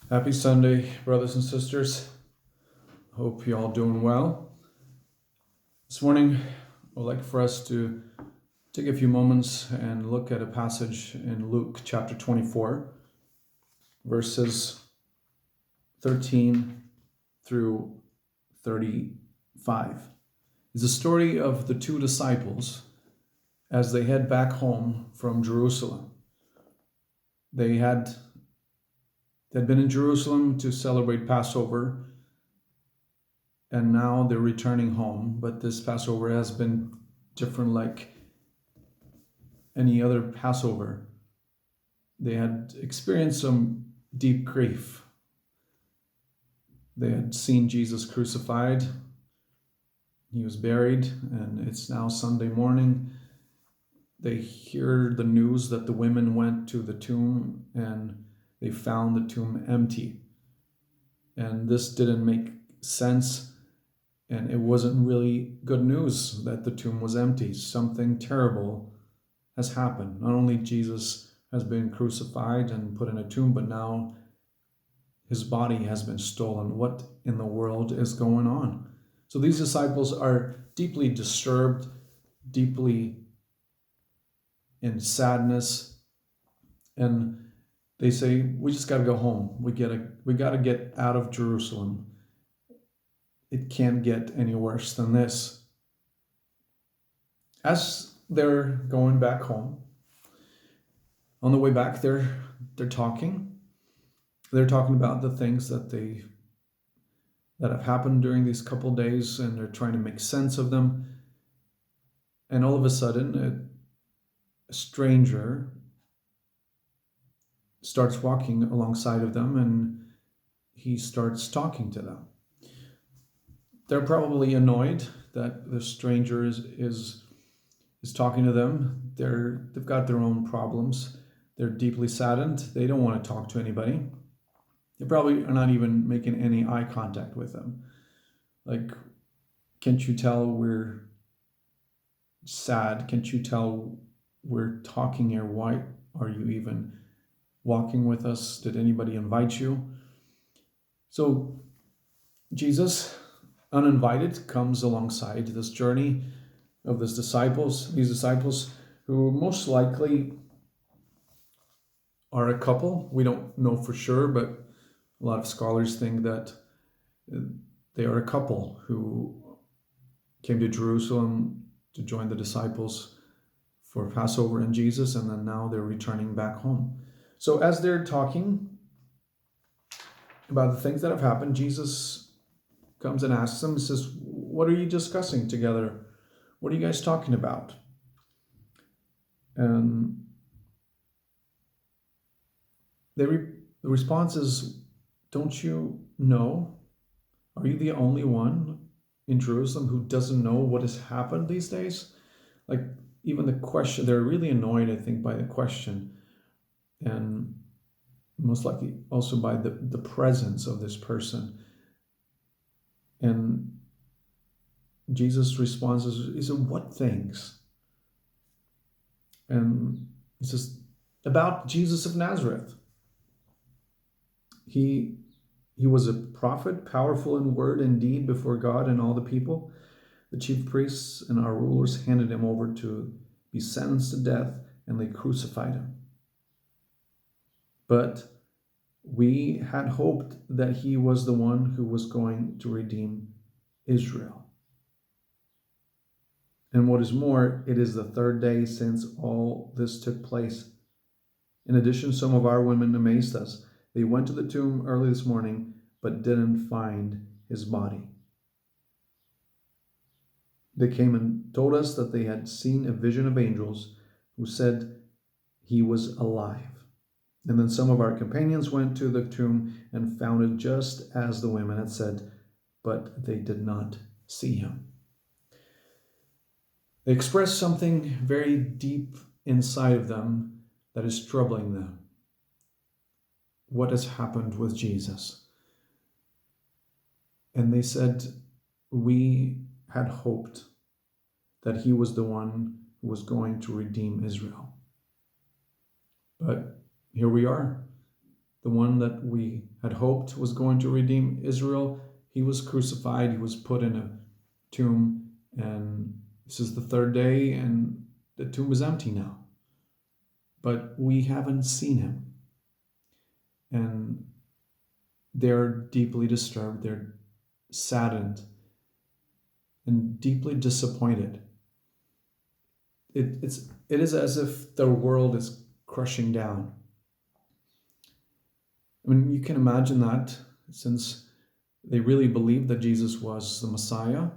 Happy Sunday, brothers and sisters. Hope you're all doing well. This morning, I'd like for us to take a few moments and look at a passage in Luke chapter 24, verses 13 through 35. It's a story of the two disciples as they head back home from Jerusalem. They'd been in Jerusalem to celebrate Passover, and now they're returning home. But this Passover has been different like any other Passover. They had experienced some deep grief. They had seen Jesus crucified. He was buried, and it's now Sunday morning. They hear the news that the women went to the tomb and they found the tomb empty. And this didn't make sense, and it wasn't really good news that the tomb was empty. Something terrible has happened. Not only Jesus has been crucified and put in a tomb, but now his body has been stolen. What in the world is going on? So these disciples are deeply disturbed, deeply in sadness, and they say, we just got to go home. We got to get out of Jerusalem. It can't get any worse than this. As they're going back home, on the way back, they're talking. They're talking about the things that have happened during these couple days, and they're trying to make sense of them. And all of a sudden, a stranger starts walking alongside of them, and he starts talking to them. They're probably annoyed that the stranger is talking to them. They've got their own problems. They're deeply saddened. They don't want to talk to anybody. They probably are not even making any eye contact with them. Like, can't you tell we're sad? Can't you tell we're talking here? Why are you even walking with us? Did anybody invite you? So Jesus, uninvited, comes alongside this journey of these disciples who most likely are a couple. We don't know for sure, but a lot of scholars think that they are a couple who came to Jerusalem to join the disciples for Passover and Jesus, and then now they're returning back home. So as they're talking about the things that have happened, Jesus comes and asks them, says, what are you discussing together? What are you guys talking about? And the response is, don't you know? Are you the only one in Jerusalem who doesn't know what has happened these days? Like, even the question, they're really annoyed, I think, by the question, and most likely also by the presence of this person. And Jesus' response is, he said, what things? And he says, about Jesus of Nazareth. He was a prophet, powerful in word and deed before God and all the people. The chief priests and our rulers handed him over to be sentenced to death, and they crucified him. But we had hoped that he was the one who was going to redeem Israel. And what is more, it is the third day since all this took place. In addition, some of our women amazed us. They went to the tomb early this morning, but didn't find his body. They came and told us that they had seen a vision of angels who said he was alive. And then some of our companions went to the tomb and found it just as the women had said, but they did not see him. They express something very deep inside of them that is troubling them. What has happened with Jesus? And they said, we had hoped that he was the one who was going to redeem Israel. But here we are. the one that we had hoped was going to redeem Israel, he was crucified, he was put in a tomb, and this is the third day, and the tomb is empty now. But we haven't seen him. And they're deeply disturbed, they're saddened, and deeply disappointed. It is as if the world is crushing down. I mean, you can imagine that, since they really believed that Jesus was the Messiah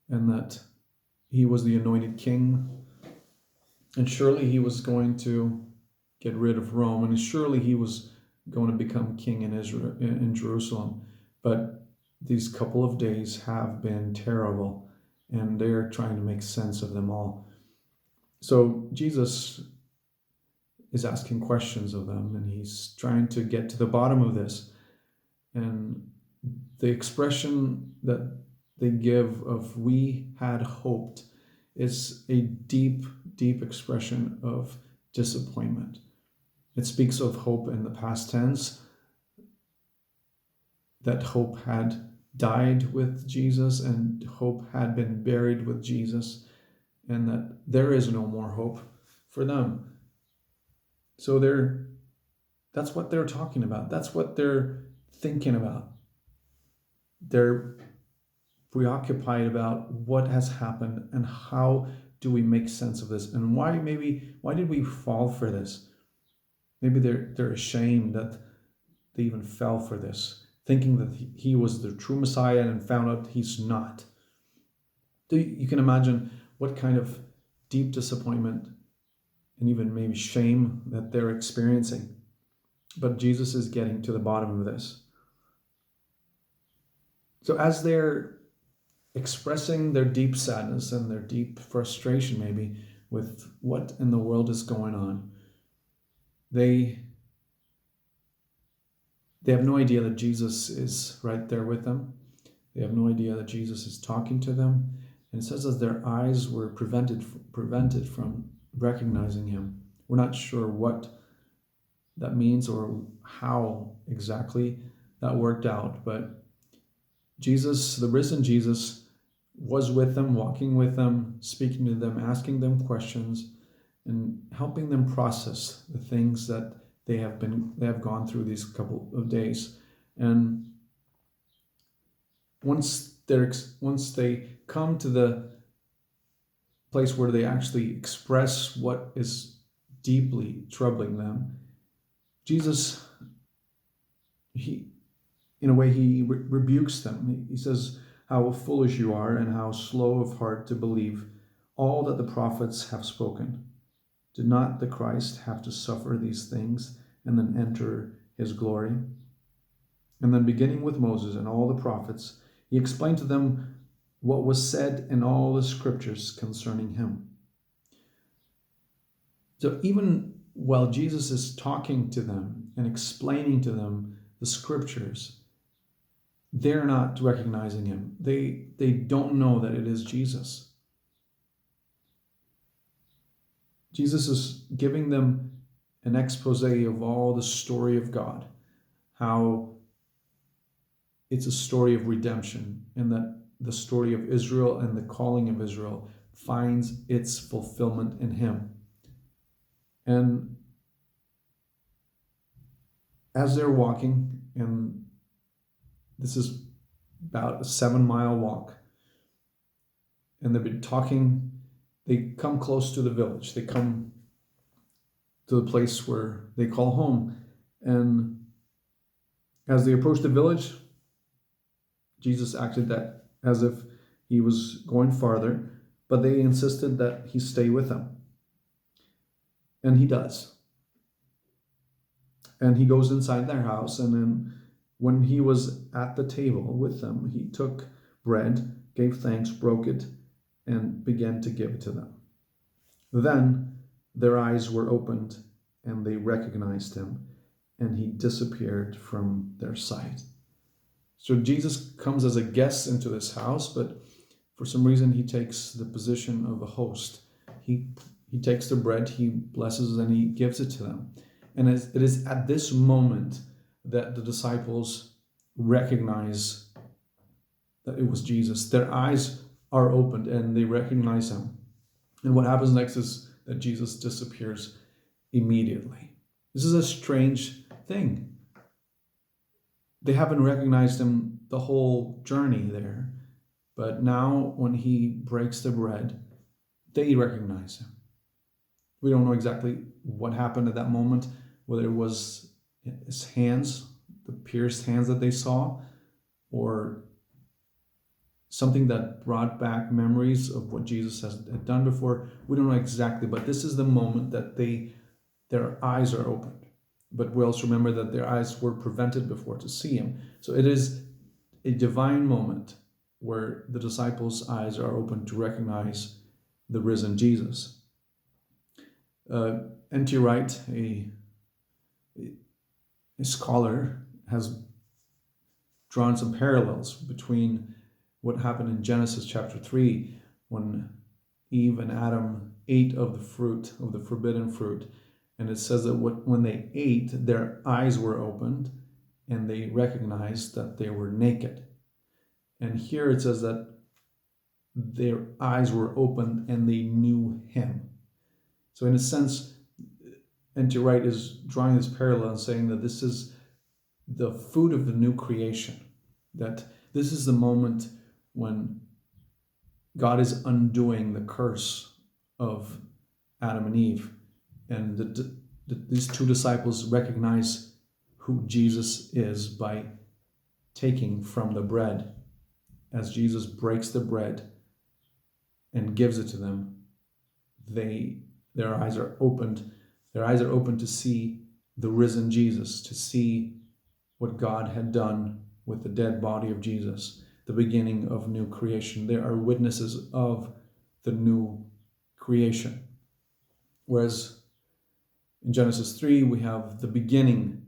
and that he was the anointed king, and surely he was going to get rid of Rome, and surely he was going to become king in Israel, in Jerusalem. But these couple of days have been terrible, and they're trying to make sense of them all. So Jesus is asking questions of them, and he's trying to get to the bottom of this. And the expression that they give of "we had hoped" is a deep, deep expression of disappointment. It speaks of hope in the past tense, that hope had died with Jesus and hope had been buried with Jesus, and that there is no more hope for them. So that's what they're talking about. That's what they're thinking about. They're preoccupied about what has happened and how do we make sense of this, and why did we fall for this? Maybe they're ashamed that they even fell for this, thinking that he was the true Messiah and found out he's not. You can imagine what kind of deep disappointment and even maybe shame that they're experiencing. But Jesus is getting to the bottom of this. So as they're expressing their deep sadness and their deep frustration maybe with what in the world is going on, they have no idea that Jesus is right there with them. They have no idea that Jesus is talking to them. And it says that their eyes were prevented from recognizing him. We're not sure what that means or how exactly that worked out, but Jesus, the risen Jesus, was with them, walking with them, speaking to them, asking them questions, and helping them process the things that they have gone through these couple of days. And once they come to the place where they actually express what is deeply troubling them, Jesus, in a way, he rebukes them. He says, "How foolish you are, and how slow of heart to believe all that the prophets have spoken. Did not the Christ have to suffer these things and then enter his glory?" And then, beginning with Moses and all the prophets, he explained to them what was said in all the scriptures concerning him. So even while Jesus is talking to them and explaining to them the scriptures, they're not recognizing him. They don't know that it is Jesus. Jesus is giving them an expose of all the story of God, how it's a story of redemption, and that the story of Israel and the calling of Israel finds its fulfillment in him. And as they're walking, and this is about a 7-mile walk, and they've been talking, they come close to the village. They come to the place where they call home. And as they approach the village, Jesus acted that as if he was going farther, but they insisted that he stay with them. And he does. And he goes inside their house, and then when he was at the table with them, he took bread, gave thanks, broke it, and began to give it to them. Then their eyes were opened, and they recognized him, and he disappeared from their sight. So Jesus comes as a guest into this house, but for some reason he takes the position of a host. He takes the bread, he blesses, and he gives it to them. And it is at this moment that the disciples recognize that it was Jesus. Their eyes are opened and they recognize him. And what happens next is that Jesus disappears immediately. This is a strange thing. They haven't recognized him the whole journey there. But now when he breaks the bread, they recognize him. We don't know exactly what happened at that moment, whether it was his hands, the pierced hands that they saw, or something that brought back memories of what Jesus had done before. We don't know exactly, but this is the moment that their eyes are opened. But we also remember that their eyes were prevented before to see him. So it is a divine moment where the disciples' eyes are open to recognize the risen Jesus. N.T. Wright, a scholar, has drawn some parallels between what happened in Genesis chapter 3 when Eve and Adam ate of the fruit, of the forbidden fruit. And it says that when they ate, their eyes were opened and they recognized that they were naked. And here it says that their eyes were opened and they knew him. So in a sense, N.T. Wright is drawing this parallel and saying that this is the fruit of the new creation, that this is the moment when God is undoing the curse of Adam and Eve. And these two disciples recognize who Jesus is by taking from the bread. As Jesus breaks the bread and gives it to them, their eyes are opened. Their eyes are open to see the risen Jesus, to see what God had done with the dead body of Jesus, the beginning of new creation. They are witnesses of the new creation. Whereas in Genesis 3, we have the beginning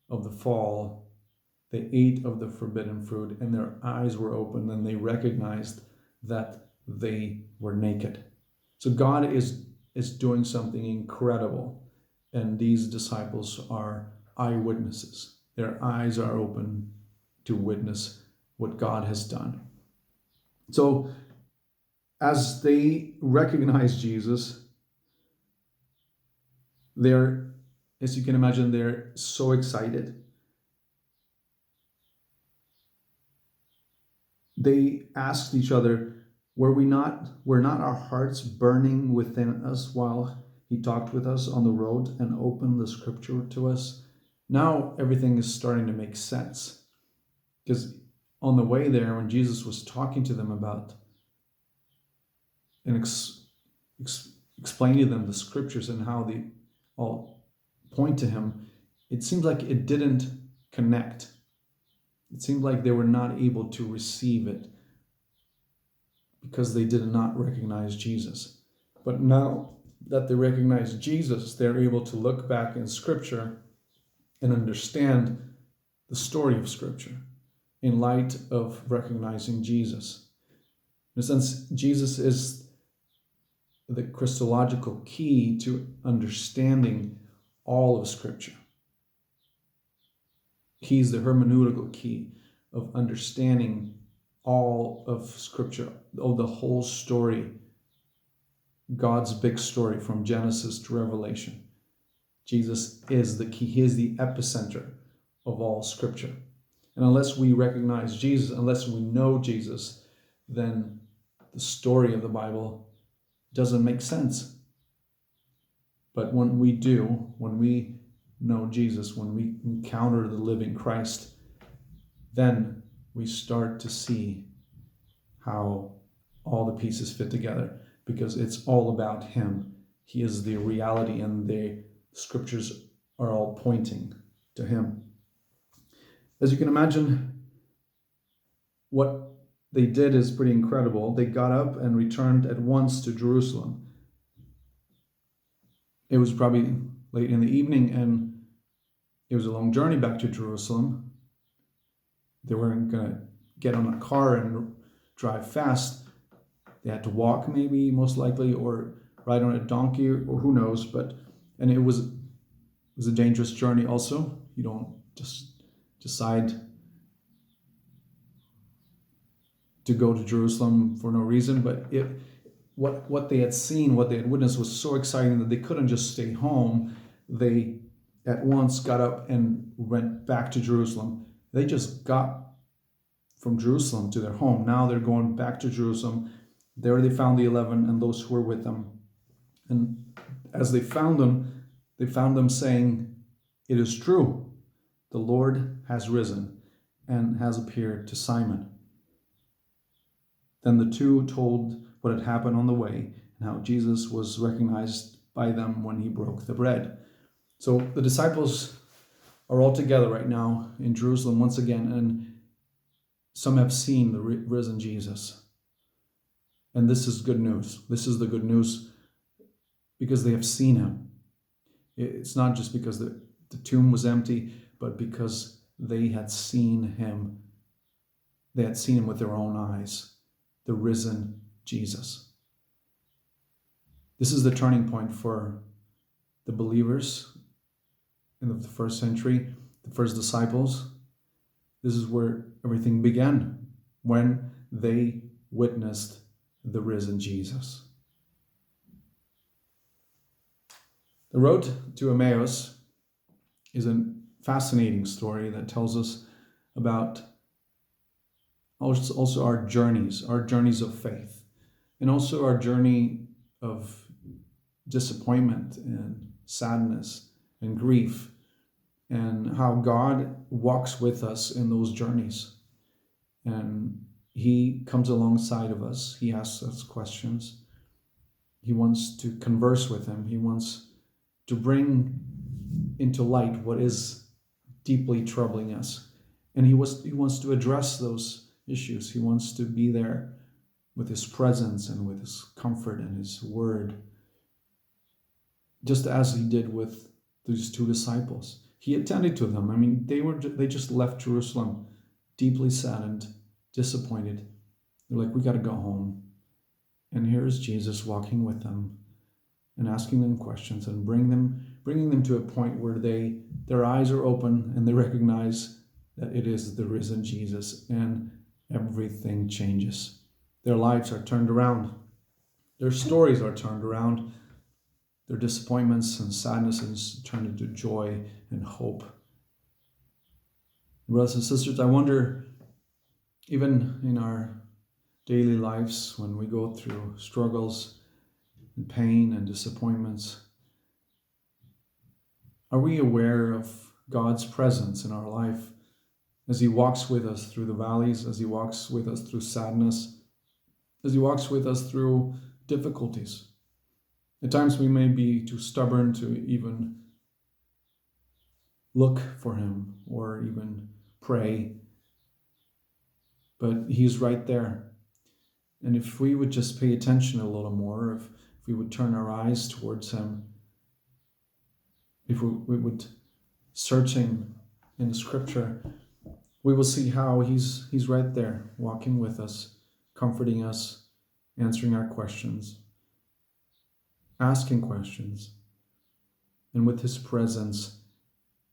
of the fall. They ate of the forbidden fruit and their eyes were opened and they recognized that they were naked. So God is doing something incredible, and these disciples are eyewitnesses. Their eyes are open to witness what God has done. So as they recognize Jesus, as you can imagine, they're so excited. They asked each other, were not our hearts burning within us while he talked with us on the road and opened the scripture to us? Now everything is starting to make sense. Because on the way there, when Jesus was talking to them about and explaining to them the scriptures and how they all point to him, it seems like it didn't connect. It seemed like they were not able to receive it because they did not recognize Jesus. But now that they recognize Jesus, they're able to look back in Scripture and understand the story of Scripture in light of recognizing Jesus. In a sense, Jesus is the Christological key to understanding all of Scripture. He's the hermeneutical key of understanding all of Scripture, of the whole story, God's big story from Genesis to Revelation. Jesus is the key. He is the epicenter of all Scripture. And unless we recognize Jesus, unless we know Jesus, then the story of the Bible doesn't make sense. But when we do, when we know Jesus, when we encounter the living Christ, then we start to see how all the pieces fit together, because it's all about him. He is the reality, and the scriptures are all pointing to him. As you can imagine, what they did is pretty incredible. They got up and returned at once to Jerusalem. It was probably late in the evening, and it was a long journey back to Jerusalem. They weren't going to get on a car and drive fast. They had to walk, maybe, most likely, or ride on a donkey, or who knows. And it was was a dangerous journey also. You don't just decide to go to Jerusalem for no reason, but what they had seen, what they had witnessed was so exciting that they couldn't just stay home. They at once got up and went back to Jerusalem. They just got from Jerusalem to their home. Now they're going back to Jerusalem. There they found the 11 and those who were with them. And as they found them saying, "It is true, the Lord has risen and has appeared to Simon." Then the two told what had happened on the way and how Jesus was recognized by them when he broke the bread. So the disciples are all together right now in Jerusalem once again, and some have seen the risen Jesus. And this is good news. This is the good news because they have seen him. It's not just because the tomb was empty, but because they had seen him. They had seen him with their own eyes, the risen Jesus. This is the turning point for the believers in the first century, the first disciples. This is where everything began, when they witnessed the risen Jesus. The road to Emmaus is a fascinating story that tells us about also our journeys of faith, and also our journey of disappointment and sadness and grief, and how God walks with us in those journeys. And he comes alongside of us. He asks us questions. He wants to converse with him. He wants to bring into light what is deeply troubling us. And he wants to address those issues. He wants to be there with his presence and with his comfort and his word, just as he did with these two disciples. He attended to them. I mean, they just left Jerusalem deeply saddened, disappointed. They're like, "We got to go home." And here's Jesus walking with them and asking them questions and bringing them to a point where their eyes are open and they recognize that it is the risen Jesus, and everything changes. Their lives are turned around. Their stories are turned around. Their disappointments and sadnesses turn into joy and hope. Brothers and sisters, I wonder, even in our daily lives, when we go through struggles and pain and disappointments, are we aware of God's presence in our life as he walks with us through the valleys, as he walks with us through sadness, as he walks with us through difficulties? At times we may be too stubborn to even look for him or even pray, but he's right there. And if we would just pay attention a little more, if we would turn our eyes towards him, if we would searching in the scripture, we will see how he's right there, walking with us, comforting us, answering our questions, asking questions, and with his presence,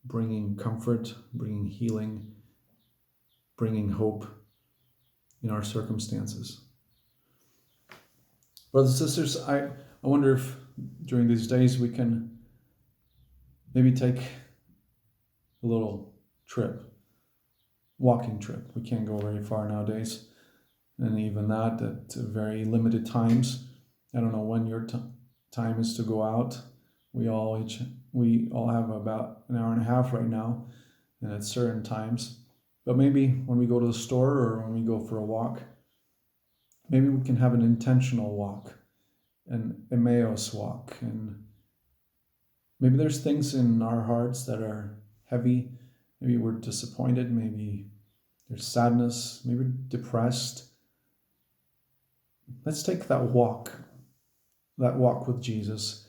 bringing comfort, bringing healing, bringing hope in our circumstances. Brothers and sisters, I wonder if during these days we can maybe take a little trip, walking trip. We can't go very far nowadays, and even that at very limited times. I don't know when your time is to go out. We all have about an hour and a half right now, and at certain times. But maybe when we go to the store or when we go for a walk, maybe we can have an intentional walk, an Emmaus walk, and maybe there's things in our hearts that are heavy. Maybe we're disappointed. Maybe there's sadness. Maybe we're depressed. Let's take that walk with Jesus,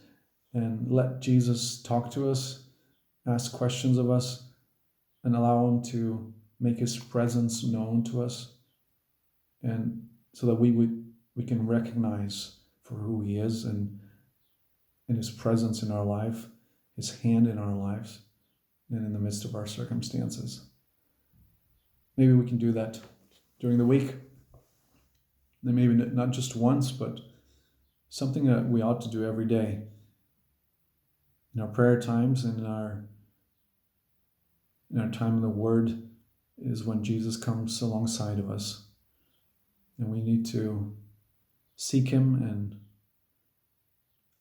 and let Jesus talk to us, ask questions of us, and allow him to make his presence known to us, and so that we can recognize for who he is and his presence in our life, His hand in our lives and in the midst of our circumstances. Maybe we can do that during the week. And maybe not just once, but something that we ought to do every day. In our prayer times and in our time in the Word is when Jesus comes alongside of us. And we need to seek Him and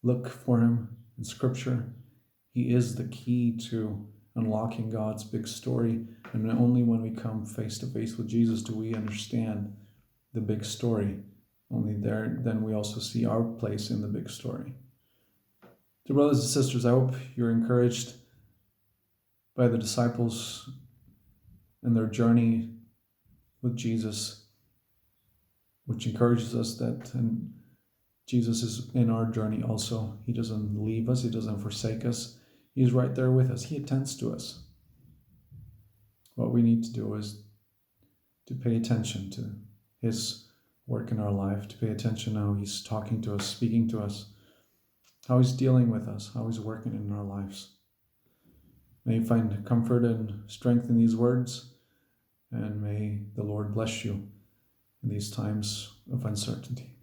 look for Him in Scripture. He is the key to unlocking God's big story. And only when we come face to face with Jesus do we understand the big story. Only then we also see our place in the big story. So brothers and sisters, I hope you're encouraged by the disciples and their journey with Jesus, which encourages us that Jesus is in our journey also. He doesn't leave us. He doesn't forsake us. He's right there with us. He attends to us. What we need to do is to pay attention to His work in our life, to pay attention how He's talking to us, speaking to us, how He's dealing with us, how He's working in our lives. May you find comfort and strength in these words, and may the Lord bless you in these times of uncertainty.